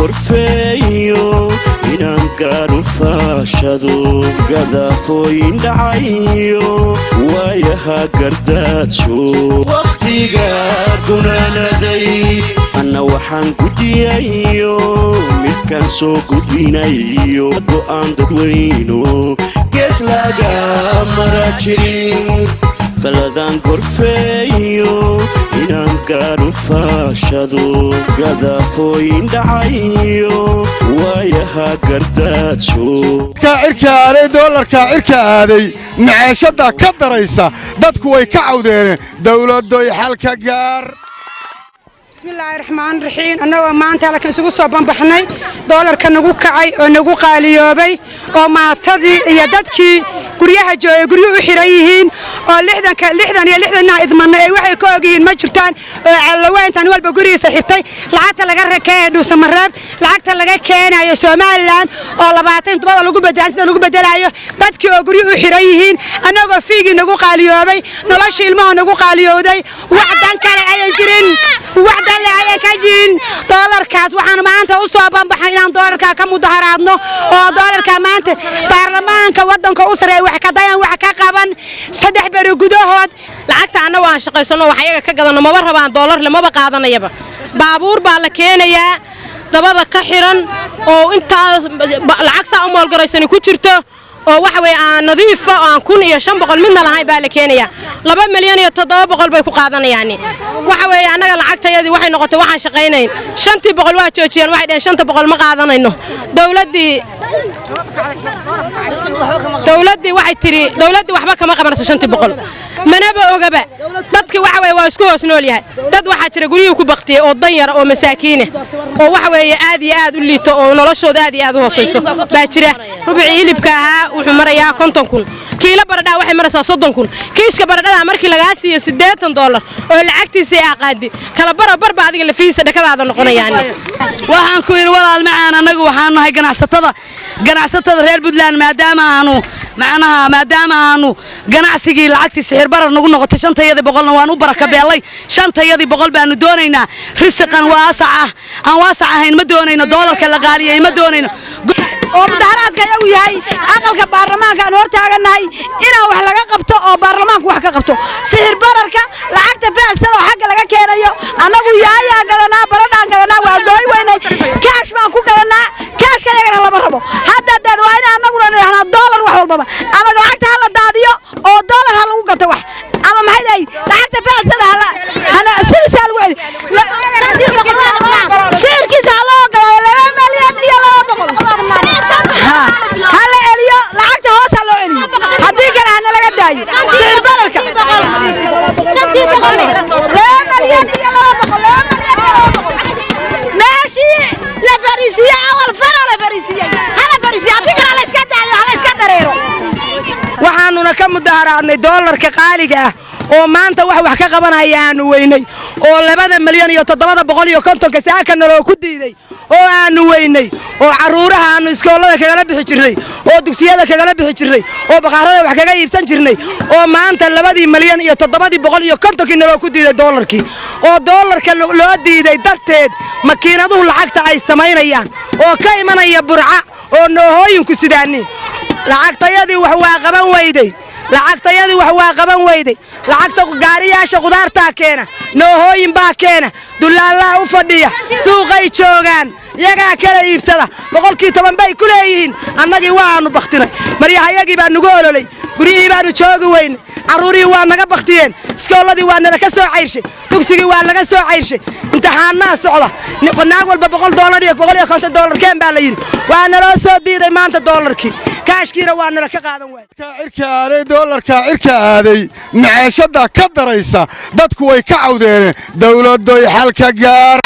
gorfeeyo inaan gaadho faashado gadafooyin dhacayo waayaha gardaajo waqtiga gunaanaday anna waxaan gudiyayo midkaan soo gudbinayo go'aan dadweyno gees laga mara jirin بلدان gorfeeyo inaan gaadho faashado gadafooyin dhacayo waayaha gardaajo cirkaaday doolarka cirkaaday maciishada ka daraysa dadku way ka cawdeen dawladooy xalka gaar بسم الله الرحمن الرحيم أنا وما أنت لكن سوق صوبان بحناي دولار كنقول كعي ونقول قاليوبي وما تدي يدك قريها جاي قريه حريهين لحدا إضمننا واحد كوجين مجرتان على وين تنول بقريه سحرتي لعت لقى ركاد وسمرات لعت لقى كان يا شمالان ولا بعدين تبغى لقوا بدل عيو دتك قريه حريهين أنا وفيجي نقول قاليوبي نلاش الماء نقول قاليودي وعدان كان عيجرين وعدان لعيا كجين دولار كاس وحنا ما أنت أصابا بحنا دولار كم مظاهراتنا ودولار كمان برلمان كودن كأسرة وحكاية وحكاقبا صدق برجودهاد لعكت أنا وعشق سنة وحياة كذا أنا ما بروح عن دولار لما بقى عضنا يبا بابور بالكين يا دبابة كحيران أو أنت العكس أمور جريسني كتيرته أو وحوي نظيفة عن كون يشم بقول منا لهاي بالكين يا 2 مليون يتضاف بقول بيكو قاعدنا يعني وحوي أنا العكت يدي واحد نقطة واحد شقينين شنتي بقول واحد تشين واحد شنتي بقول ما قاعدنا إنه دولتي واحد تري دولتي وحبا كما قبل شنتي بقول منابع وجباء dadka waxa way waa isku hoos nool yahay dad waxa jira guriga ku baqtay oo danyar oo masaakiin oo waxa way aad iyo aad u liito oo noloshooda aad iyo aad u hooseyso baa jira rubuci hilibka aha wuxuu marayaa 50,000 kiilo baradhada waxay maraysaa 30,000 kiiska baradhada markii laga siiyo $80 oo lacagtiisa ay aqaadi kala barba adiga la fiisa dhakadaada noqonayaan waxaan ku yiri walaal macaan anagu waxaan nahay ganacsatada reer Puntland maadaama aanu ganacsigii lacagtii sixir barar nagu noqotay 500 waan u baraka beelay 500 baanu doonaynaa risqan aan waasac ahayn ma doonayno doolarka la qaaliyay ma doonayno oo mudaharaadka ayagu yahay aqalka baarlamaanka aan hortaaganahay inaan wax laga qabto oo baarlamaanku wax ka qabto sixir bararka lacagta faalsada oo xagga laga keenayo anagu yaayaa gadanaa baradhaan gadanaa waa gooy weynay kaash baan ku gadanaa kaashka yagana lama rabo hadda dad waa in anaguna nirahnaa doolar wax walbaba ama lacagta hala daadiyo oo doolar ha lagu gato wax ama maxay day lacagta faalsada hana silsal weel sirkiisa loo galay 2 milyan iyo 200 هلا إليو لعكت هوس هلا إليو هديك أنا هنا لقى داي سعر بركة لا مليان ماشي لا فريسية أول فرع لا فريسية هلا فريسية هديك أنا هلا إسكندر هيرو waxaanuna ka mudaharaadnay doolarka qaaliga ah oo maanta wax ka qabanayaan weynay oo 2 milyan iyo 750 saaka naloo ku diiday oo aanu weynay oo caruuraha aanu iskoolada kaga bixi jirnay oo dugsiyada kaga bixi jirnay oo baqaarada wax kaga iibsan jirnay oo maanta 2 milyan iyo 750 naloo ku diiday doolarkii oo doolarka loo diiday darteed makiinaduhu lacagta ay sameynayaan oo ka imanaya burca oo noohooyinku sidaaniin lacagtayadii wax waa qaban weyday lacagta gaariyaasha qudaarta keena noohooyin baa keena dulaalaha u fadhiya suuqay joogan yaga kala iibsada 10% bay ku leeyihiin annagii waanu baqtinay mariyahayagii baa nagu ololay guriyii baanu joogi weyn caruurii waa naga baqtiyeen iskooladii waa naga soo cayrshay dugsigii waa laga soo cayrshay imtixaanada socda naag walba $100 iyo $150 keen baa la yiri waa naloo soo diiday maanta doolarkii kaashkiina waa nala ka qaadan waay cirkaaday doolarka cirkaaday maciishada ka daraysa dadku way ka cawdeen dawladooy xalka gaar